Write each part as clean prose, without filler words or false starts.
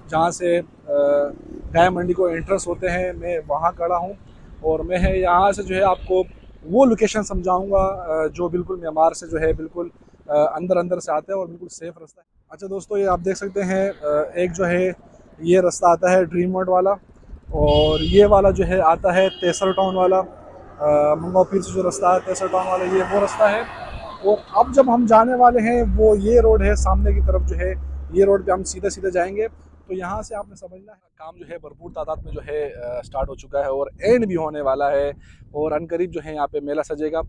जहाँ से गाय मंडी को एंट्रेंस होते हैं, मैं वहाँ खड़ा हूँ। और मैं यहाँ से जो है आपको वो लोकेशन समझाऊँगा जो बिल्कुल म्यांमार से जो है बिल्कुल अंदर अंदर से आता है और बिल्कुल सेफ़ रास्ता है। अच्छा दोस्तों, ये आप देख सकते हैं एक जो है ये रास्ता आता है ड्रीम वर्ल्ड वाला, और ये वाला जो है आता है तेसर टाउन वाला। मंगाओ पीर से जो रास्ता है तेसर टाउन वाला, ये वो रास्ता है। और अब जब हम जाने वाले हैं वो ये रोड है सामने की तरफ जो है, ये रोड पे हम सीधे सीधे जाएंगे। तो यहाँ से आपने समझना है काम जो है भरपूर तादाद में जो है स्टार्ट हो चुका है और एंड भी होने वाला है, और अनकरीब जो है यहाँ पे मेला सजेगा।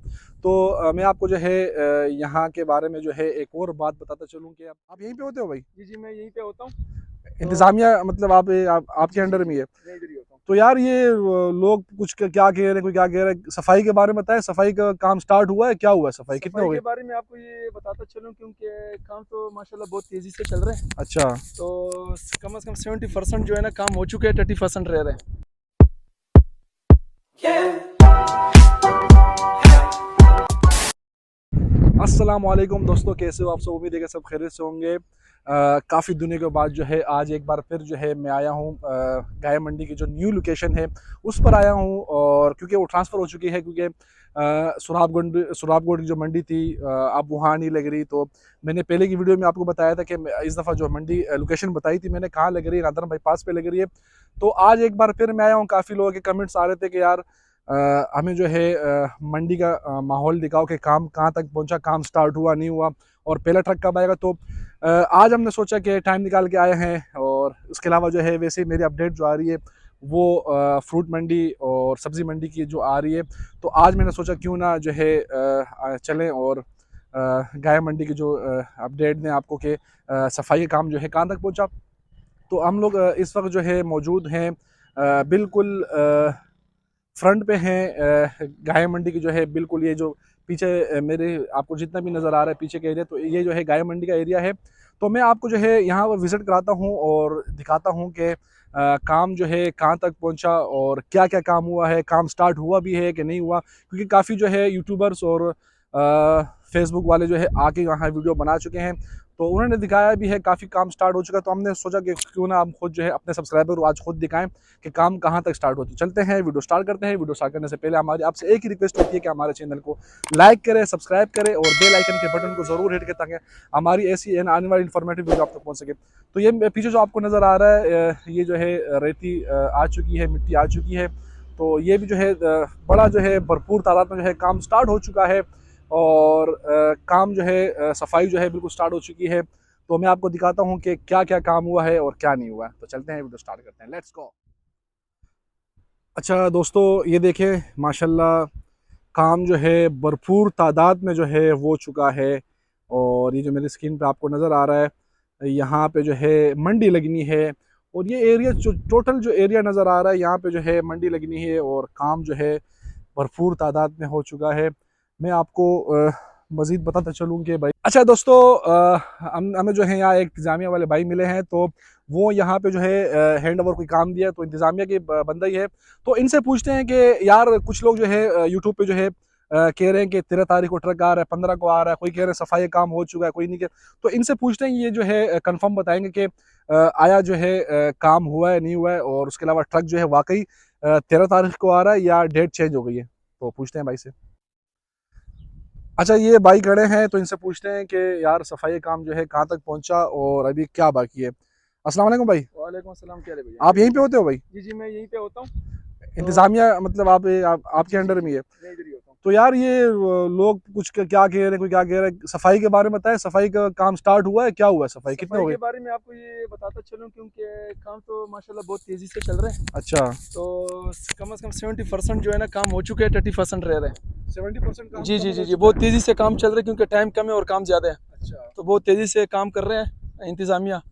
तो मैं आपको जो है यहाँ के बारे में जो है एक और बात बताता चलूँ कि आप यहीं पे होते हो भाई? जी जी, मैं यहीं पे होता हूँ। तो इंतज़ामिया मतलब आपके जी जी अंडर जी, में ही है? मैं इधर ही होता हूँ। तो यार ये लोग कुछ क्या कह रहे हैं, कोई क्या कह रहे हैं, सफाई के बारे में बताएं। सफाई का काम स्टार्ट हुआ है? क्या हुआ है? सफाई कितने सफाई हो गए? के बारे में आपको ये बताता चलूँ, क्योंकि काम तो माशाल्लाह बहुत तेज़ी से चल रहा है। अच्छा। तो कम से कम 70% जो है ना काम हो चुके हैं, 30% रह रहे हैं। अस्सलाम वालेकुम दोस्तों, कैसे हो आप सब? उम्मीद है कि सब खैरियत से होंगे। काफ़ी दिनों के बाद जो है आज एक बार फिर जो है मैं आया हूँ गाय मंडी की जो न्यू लोकेशन है उस पर आया हूँ। और क्योंकि वो ट्रांसफ़र हो चुकी है, क्योंकि सुराबगढ़ की जो मंडी थी अब वहाँ नहीं लग रही। तो मैंने पहले की वीडियो में आपको बताया था कि इस दफ़ा जो मंडी लोकेशन बताई थी मैंने, कहाँ लग रही है, नादरन बाईपास पे लग रही है। तो आज एक बार फिर मैं आया हूँ। काफ़ी लोगों के कमेंट्स आ रहे थे कि यार हमें जो है मंडी का माहौल दिखाओ कि काम कहाँ तक पहुँचा, काम स्टार्ट हुआ नहीं हुआ, और पहला ट्रक कब आएगा। तो आज हमने सोचा कि टाइम निकाल के आए हैं। और उसके अलावा जो है वैसे मेरी अपडेट जो आ रही है वो फ्रूट मंडी और सब्ज़ी मंडी की जो आ रही है। तो आज मैंने सोचा क्यों ना जो है चलें और गाय मंडी की जो अपडेट दें आपको कि सफाई का काम जो है कहाँ तक पहुँचा। तो हम लोग इस वक्त जो है मौजूद हैं बिल्कुल फ्रंट पे हैं गाय मंडी की जो है बिल्कुल, ये जो पीछे मेरे आपको जितना भी नज़र आ रहा है पीछे का एरिया, तो ये जो है गाय मंडी का एरिया है। तो मैं आपको जो है यहाँ पर विज़िट कराता हूँ और दिखाता हूँ कि काम जो है कहाँ तक पहुँचा और क्या क्या काम हुआ है, काम स्टार्ट हुआ भी है कि नहीं हुआ। क्योंकि काफ़ी जो है यूट्यूबर्स और फेसबुक वाले जो है आके यहाँ वीडियो बना चुके हैं, तो उन्होंने दिखाया भी है काफ़ी काम स्टार्ट हो चुका है। तो हमने सोचा कि क्यों ना हम खुद जो है अपने सब्सक्राइबर को आज खुद दिखाएं कि काम कहाँ तक स्टार्ट होती। चलते हैं वीडियो स्टार्ट करते हैं। वीडियो स्टार्ट करने से पहले हमारी आपसे एक ही रिक्वेस्ट होती है कि हमारे चैनल को लाइक करें, सब्सक्राइब करें और बेल आइकन के बटन को ज़रूर हिट करें ताकि हमारी ऐसी आने वाली इन्फॉर्मेटिव वीडियो आप तक पहुँच सके। तो ये पीछे जो आपको नज़र आ रहा है ये जो है रेती आ चुकी है, मिट्टी आ चुकी है। तो ये भी जो है बड़ा जो है भरपूर तादाद में जो है काम स्टार्ट हो चुका है। और काम जो है सफाई जो है बिल्कुल स्टार्ट हो चुकी है। तो मैं आपको दिखाता हूँ कि क्या क्या काम हुआ है और क्या नहीं हुआ है। तो चलते हैं वीडियो स्टार्ट करते हैं, लेट्स गो। अच्छा दोस्तों, ये देखें माशाल्लाह काम जो है भरपूर तादाद में जो है वो चुका है। और ये जो मेरी स्क्रीन पे आपको नज़र आ रहा है यहाँ पे जो है मंडी लगनी है। और ये एरिया जो टोटल जो एरिया नज़र आ रहा है यहाँ पे जो है मंडी लगनी है और काम जो है भरपूर तादाद में हो चुका है। मैं आपको मज़ीद बताता चलूँ कि भाई, अच्छा दोस्तों, हमें जो है यहाँ एक इंतज़ामिया वाले भाई मिले हैं। तो वो यहाँ पे जो है हैंड ओवर कोई काम दिया, तो इंतज़ामिया के बंदा ही है। तो इनसे पूछते हैं कि यार कुछ लोग जो है यूट्यूब पे जो है कह रहे हैं कि 13 तारीख को ट्रक आ रहा है, 15 को आ रहा है, कोई कह रहे हैं सफाई काम हो चुका है, कोई नहीं कह। तो इनसे पूछते हैं ये जो है कंफर्म बताएंगे कि आया जो है काम हुआ है नहीं हुआ है, और उसके अलावा ट्रक जो है वाकई 13 तारीख को आ रहा है या डेट चेंज हो गई है। तो पूछते हैं भाई से। अच्छा, ये भाई खड़े हैं तो इनसे पूछते हैं कि यार सफाई काम जो है कहाँ तक पहुँचा और अभी क्या बाकी है। अस्सलाम वालेकुम भाई। वालेकुम अस्सलाम, क्या है भैया? आप यहीं पे होते हो भाई? जी जी, मैं यहीं पे होता हूँ। तो इंतज़ामिया मतलब आपके जी जी अंडर जी, में ही है? मैं इधर ही होता हूँ। तो यार ये लोग कुछ क्या कह रहे हैं, कोई क्या कह रहे हैं, सफाई के बारे में बताएं। सफाई का काम स्टार्ट हुआ है? क्या हुआ है? सफाई कितने सफाई हो के गए? बारे में आपको ये बताता चलूँ, क्योंकि काम तो माशाल्लाह बहुत तेज़ी से चल रहा है। अच्छा। तो कम से कम 70% जो है ना काम हो चुके हैं, 30% रह रहे हैं। 70% काम जी तो जी कवर जी हो जी, चुका बहुत है। तेज़ी से काम चल रहा है, क्योंकि टाइम कम है और काम ज़्यादा है। अच्छा। तो बहुत तेज़ी से काम कर रहे हैं इंतज़ामिया।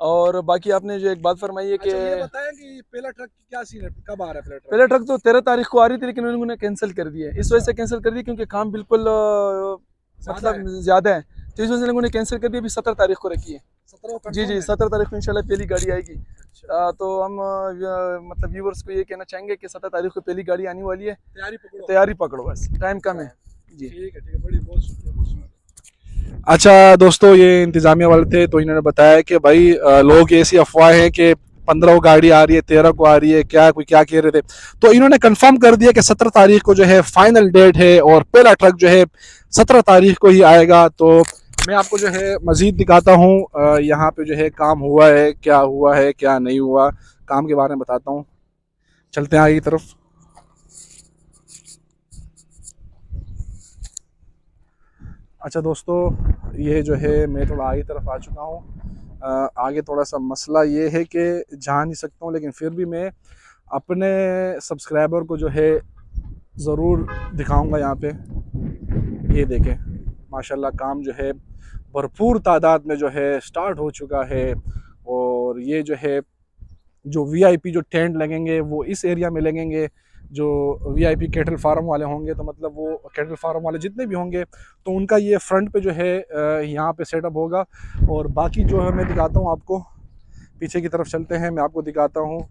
और बाकी आपने जो एक बात फरमाई है कि अच्छा, ये बताया कि पहला ट्रक की क्या सीन है, कब आ रहा है पहला ट्रक? पहले ट्रक तो 13 तारीख को आ रही थी, लेकिन उन्होंने कैंसिल कर दिया है। इस वजह अच्छा। से कैंसिल कर दी क्योंकि काम बिल्कुल ज्यादा है। मतलब ज़्यादा है। तो इस वजह से लोगों ने कैंसिल कर दिया, अभी 17 तारीख को रखी है। 17 जी कंफर्म जी, है? 17 तारीख को इंशाल्लाह पहली गाड़ी आएगी। अच्छा। तो हम मतलब व्यूवर्स को ये कहना चाहेंगे कि 17 तारीख को पहली गाड़ी आने वाली है। तैयारी पकड़ो। तैयारी पकड़ो, बस टाइम कम अच्छा। है। जी। ठीक है ठीक है, बड़ी बहुत शुक्रिया बहुत शुक्रिया। अच्छा दोस्तों, ये इंतज़ामिया वाले थे, तो इन्होंने बताया कि भाई लोग ऐसी अफवाहें हैं कि 15 गाड़ी आ रही है, 13 को आ रही है, क्या कोई क्या कह रहे थे। तो इन्होंने कंफर्म कर दिया कि 17 तारीख को जो है फाइनल डेट है और पहला ट्रक जो है 17 तारीख को ही आएगा। तो मैं आपको जो है मज़ीद दिखाता हूँ यहाँ पे जो है काम हुआ है क्या नहीं हुआ, काम के बारे में बताता हूँ। चलते हैं आगे की तरफ। अच्छा दोस्तों, ये जो है मैं थोड़ा आगे तरफ आ चुका हूँ। आगे थोड़ा सा मसला ये है कि जा नहीं सकता हूँ, लेकिन फिर भी मैं अपने सब्सक्राइबर को जो है ज़रूर दिखाऊंगा। यहाँ पे ये देखें, माशाल्लाह काम जो है भरपूर तादाद में जो है स्टार्ट हो चुका है। और ये जो है जो वीआईपी जो टेंट लगेंगे वो इस एरिया में लगेंगे। जो वीआईपी कैटल फार्म वाले होंगे, तो मतलब वो कैटल फार्म वाले जितने भी होंगे, तो उनका ये फ्रंट पे जो है यहाँ पे सेटअप होगा। और बाकी जो है मैं दिखाता हूँ आपको, पीछे की तरफ चलते हैं, मैं आपको दिखाता हूँ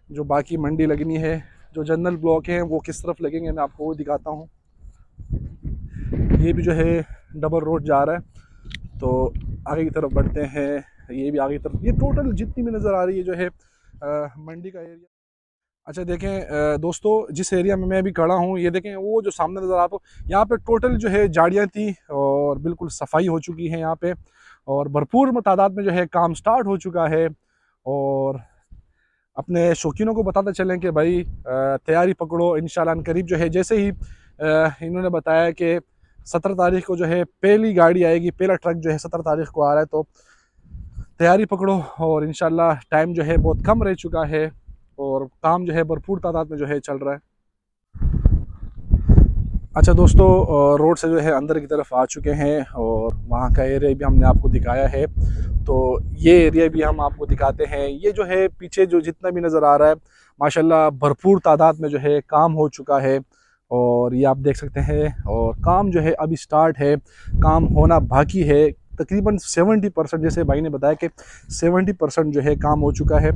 जो बाकी मंडी लगनी है, जो जनरल ब्लॉक हैं वो किस तरफ लगेंगे, मैं आपको वो दिखाता हूँ। ये भी जो है डबल रोड जा रहा है, तो आगे की तरफ बढ़ते हैं। ये भी आगे की तरफ, ये टोटल जितनी भी नज़र आ रही है जो है मंडी का एरिया। अच्छा देखें दोस्तों, जिस एरिया में मैं अभी खड़ा हूँ, ये देखें वो जो सामने नज़र आता है, यहाँ पे टोटल जो है झाड़ियाँ थी और बिल्कुल सफाई हो चुकी है यहाँ पे। और भरपूर तादाद में जो है काम स्टार्ट हो चुका है। और अपने शौकीनों को बताते चलें कि भाई तैयारी पकड़ो, इंशाल्लाह करीब जो है, जैसे ही इन्होंने बताया कि 17 तारीख को जो है पहली गाड़ी आएगी, पहला ट्रक जो है 17 तारीख को आ रहा है, तो तैयारी पकड़ो। और इंशाल्लाह टाइम जो है बहुत कम रह चुका है और काम जो है भरपूर तादाद में जो है चल रहा है। अच्छा दोस्तों, रोड से जो है अंदर की तरफ आ चुके हैं और वहाँ का एरिया भी हमने आपको दिखाया है। तो ये एरिया भी हम आपको दिखाते हैं। ये जो है पीछे जो जितना भी नज़र आ रहा है, माशाल्लाह भरपूर तादाद में जो है काम हो चुका है। और ये आप देख सकते हैं, और काम जो है अभी स्टार्ट है, काम होना बाकी है। तकरीबन 70%, जैसे भाई ने बताया कि 70% जो है काम हो चुका है।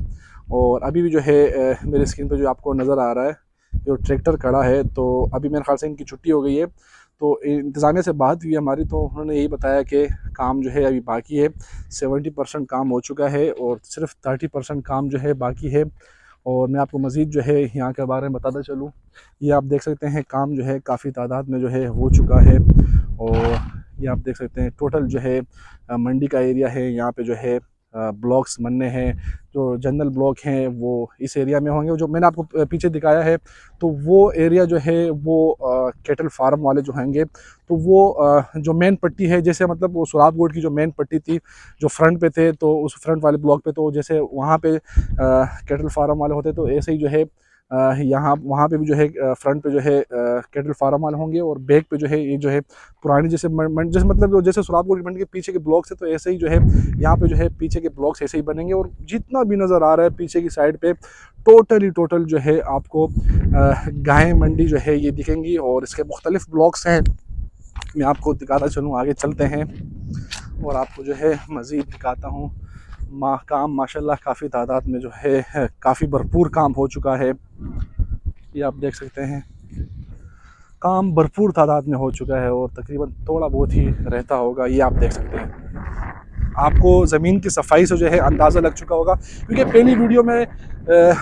और अभी भी जो है मेरे स्क्रीन पर जो आपको नज़र आ रहा है, जो ट्रैक्टर खड़ा है, तो अभी मेरे ख्याल से इनकी छुट्टी हो गई है। तो इंतज़ामिया से बात हुई हमारी, तो उन्होंने यही बताया कि काम जो है अभी बाकी है, 70% काम हो चुका है और सिर्फ 30% काम जो है बाकी है। और मैं आपको मज़ीद जो है यहाँ के बारे में बताता चलूँ, ये आप देख सकते हैं काम जो है काफ़ी तादाद में जो है हो चुका है। और ये आप देख सकते हैं टोटल जो है मंडी का एरिया है, यहाँ पे जो है ब्लॉक्स बनने हैं। जो जनरल ब्लॉक हैं वो इस एरिया में होंगे, जो मैंने आपको पीछे दिखाया है। तो वो एरिया जो है वो कैटल फार्म वाले जो होंगे, तो वो जो मेन पट्टी है, जैसे मतलब वो सुराब गोड की जो मेन पट्टी थी, जो फ्रंट पे थे, तो उस फ्रंट वाले ब्लॉक पे, तो जैसे वहाँ पे कैटल फार्म वाले होते, तो ऐसे ही जो है यहाँ वहाँ पे भी जो है फ्रंट पे जो है कैटल फार्म वाले होंगे, और बैक पे जो है ये जो है पुरानी जैसे जैसे मतलब जैसे सुराब गोड मंडी के पीछे के ब्लॉक्स है, तो ऐसे ही जो है यहाँ पे जो है पीछे के ब्लॉक्स ऐसे ही बनेंगे। और जितना भी नज़र आ रहा है पीछे की साइड पे, टोटल जो है आपको गाय मंडी जो है ये दिखेंगी। और इसके मुख्तलिफ ब्लॉक्स हैं, मैं आपको दिखाता चलूँ, आगे चलते हैं और आपको जो है मज़ीद दिखाता हूँ। काम माशाल्लाह काफ़ी तादाद में जो है काफ़ी भरपूर काम हो चुका है। ये आप देख सकते हैं काम भरपूर तादाद में हो चुका है और तकरीबन थोड़ा बहुत ही रहता होगा। ये आप देख सकते हैं, आपको ज़मीन की सफाई से जो है अंदाज़ा लग चुका होगा, क्योंकि पहली वीडियो में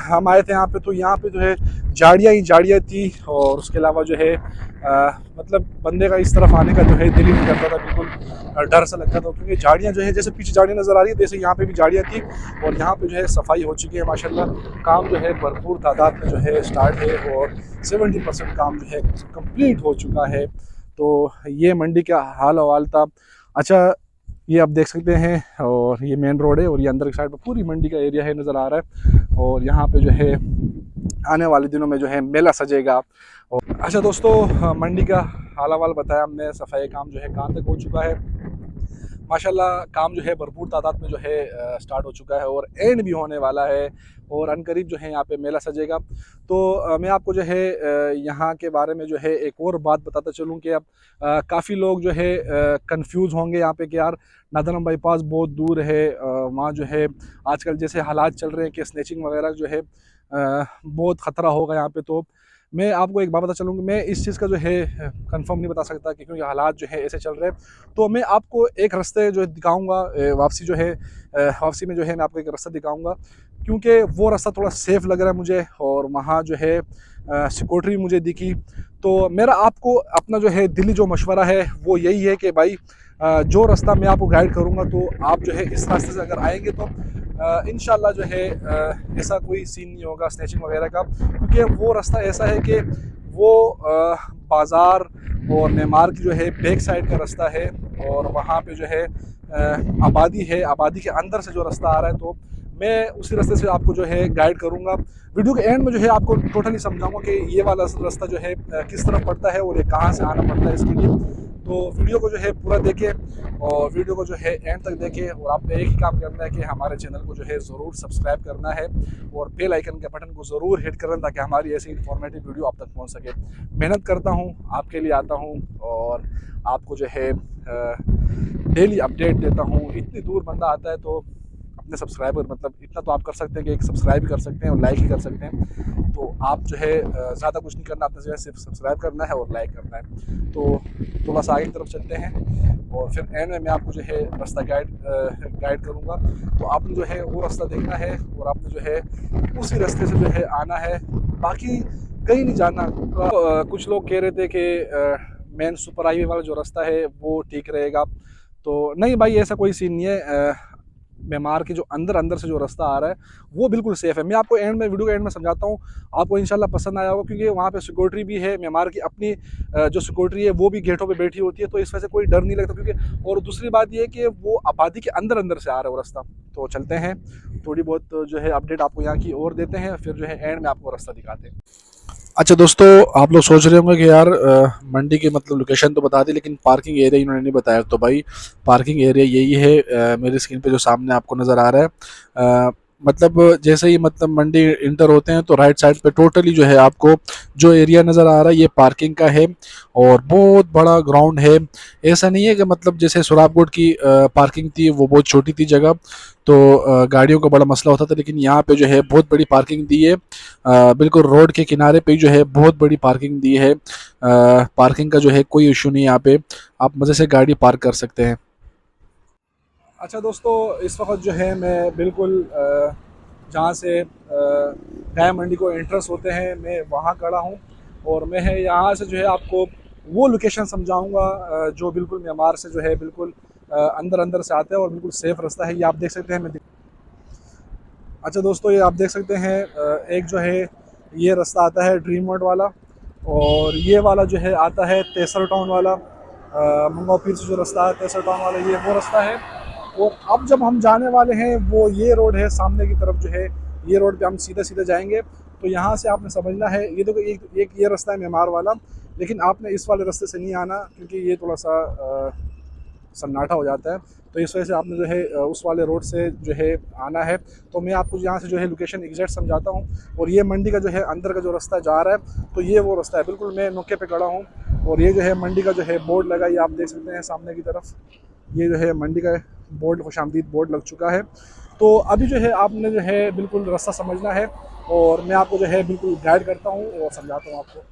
हम आए थे यहाँ पे, तो यहाँ पे जो है झाड़ियाँ ही झाड़ियाँ थी। और उसके अलावा जो है मतलब बंदे का इस तरफ आने का जो है दिल ही नहीं करता था, बिल्कुल डर सा लगता था, क्योंकि झाड़ियाँ जो है जैसे पीछे झाड़ियाँ नज़र आ रही है, जैसे यहाँ पे भी झाड़ियाँ थी। और यहाँ पे जो है सफाई हो चुकी है माशाल्लाह। काम जो है भरपूर तादाद में जो है स्टार्ट है और 70% काम जो है कंप्लीट हो चुका है। तो ये मंडी का हाल हवाल था। अच्छा, ये आप देख सकते हैं, और ये मेन रोड है और ये अंदर की साइड पर पूरी मंडी का एरिया है नज़र आ रहा है। और यहाँ पे जो है आने वाले दिनों में जो है मेला सजेगा। और अच्छा दोस्तों, मंडी का हाल हवाल बताया हमने, सफाई काम जो है कहाँ तक हो चुका है। माशाल्लाह काम जो है भरपूर तादाद में जो है स्टार्ट हो चुका है और एंड भी होने वाला है। और अनकरीब जो है यहाँ पे मेला सजेगा। तो मैं आपको जो है यहाँ के बारे में जो है एक और बात बताता चलूँ कि अब काफ़ी लोग जो है कंफ्यूज होंगे यहाँ पे कि यार नादरम बाईपास बहुत दूर है, वहाँ जो है आजकल जैसे हालात चल रहे हैं कि स्नैचिंग वगैरह जो है बहुत ख़तरा होगा यहाँ पे। तो मैं आपको एक बात बता चलूँगा, मैं इस चीज़ का जो है कंफर्म नहीं बता सकता कि क्योंकि हालात जो है ऐसे चल रहे हैं। तो मैं आपको एक रास्ते जो दिखाऊँगा वापसी जो है वापसी में जो है मैं आपको एक रास्ता दिखाऊँगा, क्योंकि वो रास्ता थोड़ा सेफ़ लग रहा है मुझे और वहाँ जो है सिक्योरिटी भी मुझे दिखी। तो मेरा आपको अपना जो है दिली जो मशवरा है वो यही है कि भाई जो रास्ता मैं आपको गाइड करूँगा तो आप जो है इस रास्ते से अगर आएँगे तो इंशाल्लाह जो है ऐसा कोई सीन नहीं होगा स्नैचिंग वगैरह का, क्योंकि वो रास्ता ऐसा है कि वो बाज़ार और मेमार की जो है बैक साइड का रास्ता है और वहाँ पे जो है आबादी है, आबादी के अंदर से जो रास्ता आ रहा है। तो मैं उसी रास्ते से आपको जो है गाइड करूँगा। वीडियो के एंड में जो है आपको टोटली समझाऊँगा कि ये वाला रास्ता जो है किस तरफ पड़ता है और ये कहाँ से आना पड़ता है इसके लिए। तो वीडियो को जो है पूरा देखें और वीडियो को जो है एंड तक देखें, और आपने एक ही काम करना है कि हमारे चैनल को जो है ज़रूर सब्सक्राइब करना है और बेल आइकन के बटन को ज़रूर हिट करना, ताकि हमारी ऐसी इन्फॉर्मेटिव वीडियो आप तक पहुंच सके। मेहनत करता हूं, आपके लिए आता हूं और आपको जो है डेली अपडेट देता हूं। इतनी दूर बंदा आता है तो अपने सब्सक्राइबर मतलब इतना तो आप कर सकते हैं कि एक सब्सक्राइब भी कर सकते हैं और लाइक ही कर सकते हैं। तो आप जो है ज़्यादा कुछ नहीं करना, आपने जो है सिर्फ सब्सक्राइब करना है और लाइक करना है। तो थोड़ा सा आगे की तरफ चलते हैं और फिर एंड में मैं आपको जो है रास्ता गाइड करूँगा। तो आपने जो है वो रास्ता देखना है और आपने जो है उसी रास्ते से जो है आना है, बाकी कहीं नहीं जाना। कुछ लोग कह रहे थे कि मेन सुपर हाईवे वाला जो रास्ता है वो ठीक रहेगा, तो नहीं भाई ऐसा कोई सीन नहीं है। मेमार के जो अंदर अंदर से जो रास्ता आ रहा है वो बिल्कुल सेफ़ है। मैं आपको एंड में वीडियो के एंड में समझाता हूँ, आपको इंशाल्लाह पसंद आया होगा, क्योंकि वहाँ पे सिक्योरिटी भी है। मेमार की अपनी जो सिक्योरिटी है वो भी गेटों पे बैठी होती है, तो इस वजह से कोई डर नहीं लगता। क्योंकि और दूसरी बात ये है कि वो आबादी के अंदर अंदर से आ रहा है वो रास्ता। तो चलते हैं, थोड़ी बहुत जो है अपडेट आपको यहाँ की और देते हैं, फिर जो है एंड में आपको रास्ता दिखाते हैं। अच्छा दोस्तों, आप लोग सोच रहे होंगे कि यार मंडी की मतलब लोकेशन तो बता दी, लेकिन पार्किंग एरिया इन्होंने नहीं बताया। तो भाई पार्किंग एरिया यही है, मेरी स्क्रीन पे जो सामने आपको नज़र आ रहा है। मतलब जैसे ही मतलब मंडी इंटर होते हैं तो राइट साइड पे टोटली जो है आपको जो एरिया नज़र आ रहा है ये पार्किंग का है और बहुत बड़ा ग्राउंड है। ऐसा नहीं है कि मतलब जैसे सुराबकोट की पार्किंग थी वो बहुत छोटी थी जगह, तो गाड़ियों का बड़ा मसला होता था, लेकिन यहाँ पे जो है बहुत बड़ी पार्किंग दी है। बिल्कुल रोड के किनारे पे जो है बहुत बड़ी पार्किंग दी है। पार्किंग का जो है कोई इशू नहीं, यहाँ पे आप मज़े से गाड़ी पार्क कर सकते हैं। अच्छा दोस्तों, इस वक्त जो है मैं बिल्कुल जहाँ से गाय मंडी को एंट्रेंस होते हैं मैं वहाँ खड़ा हूँ, और मैं है यहाँ से जो है आपको वो लोकेशन समझाऊँगा जो बिल्कुल म्यांमार से जो है बिल्कुल अंदर अंदर से आता है और बिल्कुल सेफ़ रास्ता है। ये आप देख सकते हैं। अच्छा दोस्तों, ये आप देख सकते हैं एक जो है ये रास्ता आता है ड्रीम वर्ल्ड वाला, और ये वाला जो है आता है तेसर टाउन वाला। मंगाओ पीर से जो रास्ता है तेसर टाउन वाला, ये वो रास्ता है। और अब जब हम जाने वाले हैं वो ये रोड है सामने की तरफ जो है, ये रोड पे हम सीधे सीधे जाएंगे। तो यहाँ से आपने समझना है, ये देखो एक ये रास्ता है मेमार वाला, लेकिन आपने इस वाले रास्ते से नहीं आना, क्योंकि ये थोड़ा सा सन्नाटा हो जाता है। तो इस वजह से आपने जो है उस वाले रोड से जो है आना है। तो मैं आपको यहाँ से जो है लोकेशन एग्जैक्ट समझाता हूँ। और ये मंडी का जो है अंदर का जो रास्ता जा रहा है, तो ये वो रास्ता है। बिल्कुल मैं नुक्के पे खड़ा हूँ और ये जो है मंडी का जो है बोर्ड लगा, ये आप देख सकते हैं सामने की तरफ। ये जो है मंडी का बोर्ड, खुशामदीद बोर्ड लग चुका है। तो अभी जो है आपने जो है बिल्कुल रास्ता समझना है और मैं आपको जो है बिल्कुल गाइड करता हूँ और समझाता हूँ आपको।